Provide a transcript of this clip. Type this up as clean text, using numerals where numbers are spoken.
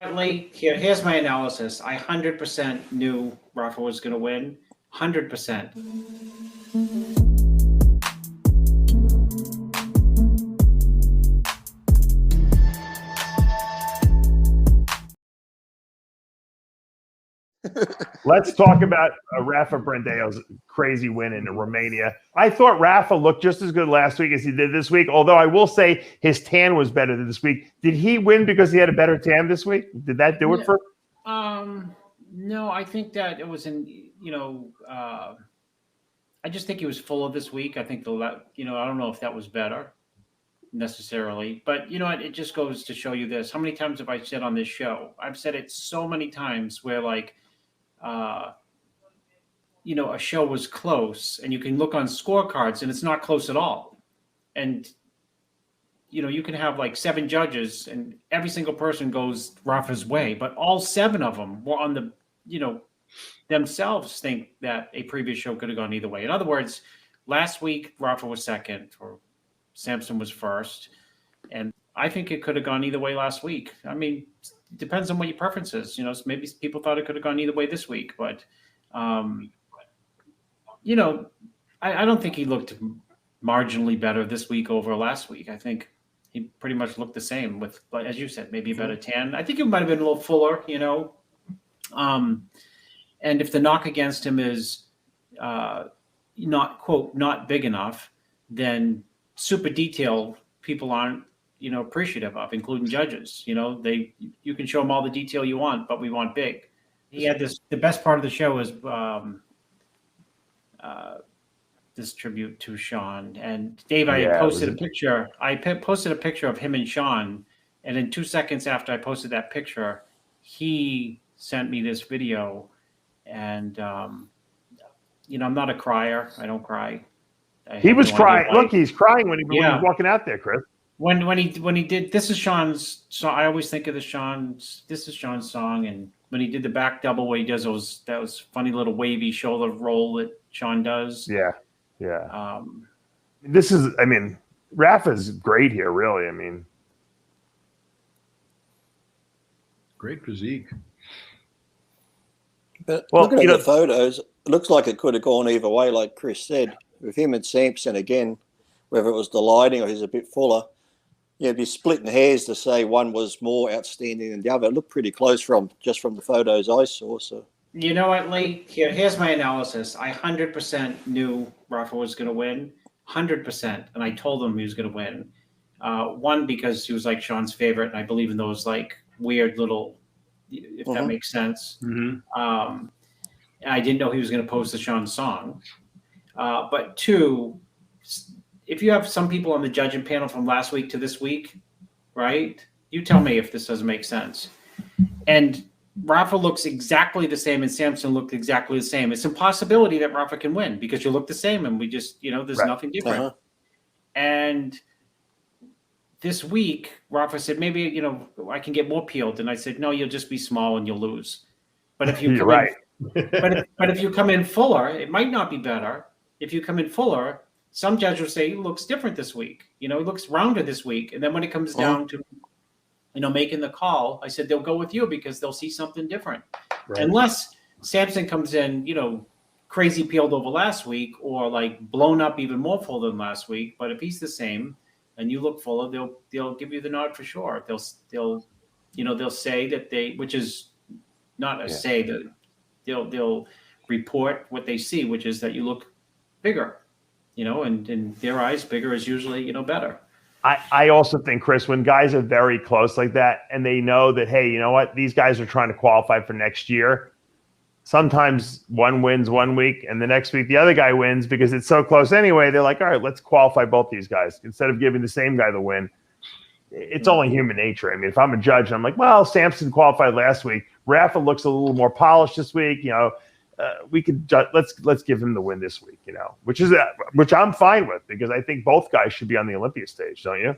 Here's my analysis. I 100% knew Rafa was going to win. 100%. Let's talk about Rafa Brandão's crazy win in Romania. I thought Rafa looked just as good last week as he did this week, although I will say his tan was better than this week. Did he win because he had a better tan this week? Did that do it for No, I think that it was I just think he was fuller this week. I think I don't know if that was better necessarily, but it just goes to show you this. How many times have I said on this show? I've said it so many times where a show was close and you can look on scorecards and it's not close at all. And, you can have 7 judges and every single person goes Rafa's way, but all 7 of them were on the, themselves think that a previous show could have gone either way. In other words, last week, Rafa was second or Samson was first. And I think it could have gone either way last week. I mean, it depends on what your preference is. Maybe people thought it could have gone either way this week, but I don't think he looked marginally better this week over last week. I think he pretty much looked the same with, as you said, maybe a better tan. I think it might have been a little fuller, and if the knock against him is not, quote, not big enough, then super detail people aren't, appreciative of, including judges. You can show them all the detail you want, but we want big. He had the best part of the show was this tribute to Sean and Dave. I posted a picture. I posted a picture of him and Sean, and in 2 seconds after I posted that picture, he sent me this video. And I'm not a crier. I don't cry. He was crying. Look, he's crying when he was walking out there, Chris. When he did, this is Sean's song. I always think of this is Sean's song. And when he did the back double where he does that funny little wavy shoulder roll that Sean does. Yeah. Yeah. Rafa's great here, really. Great physique. But looking at the photos, it looks like it could have gone either way, like Chris said. With him and Samson again, whether it was the lighting or he's a bit fuller, you'd be splitting hairs to say one was more outstanding than the other. It looked pretty close from the photos I saw. So you know what, Lee? Here's my analysis. I 100% knew Rafa was going to win, 100%, and I told him he was going to win. One, because he was Sean's favorite, and I believe in those weird little, if that makes sense. Mm-hmm. I didn't know he was going to post the Sean song. But 2, if you have some people on the judging panel from last week to this week, right? You tell me if this doesn't make sense. And Rafa looks exactly the same and Samson looked exactly the same. It's a possibility that Rafa can win because you look the same and we just, there's nothing different. Uh-huh. And this week, Rafa said, maybe, I can get more peeled. And I said, no, you'll just be small and you'll lose. But if you come but if you come in fuller, it might not be better. If you come in fuller, some judges will say he looks different this week. He looks rounder this week. And then when it comes down to, making the call, I said they'll go with you because they'll see something different. Right. Unless Samson comes in, crazy peeled over last week or blown up even more full than last week. But if he's the same and you look fuller, they'll give you the nod for sure. They'll say that which is not a say that they'll report what they see, which is that you look bigger, and in their eyes, bigger is usually, better. I also think, Chris, when guys are very close like that and they know that, hey, you know what, these guys are trying to qualify for next year, sometimes one wins one week and the next week the other guy wins because it's so close anyway. They're like, all right, let's qualify both these guys instead of giving the same guy the win. It's only human nature. If I'm a judge and I'm like, well, Samson qualified last week. Rafa looks a little more polished this week. We could let's give him the win this week. Which I'm fine with because I think both guys should be on the Olympia stage, don't you?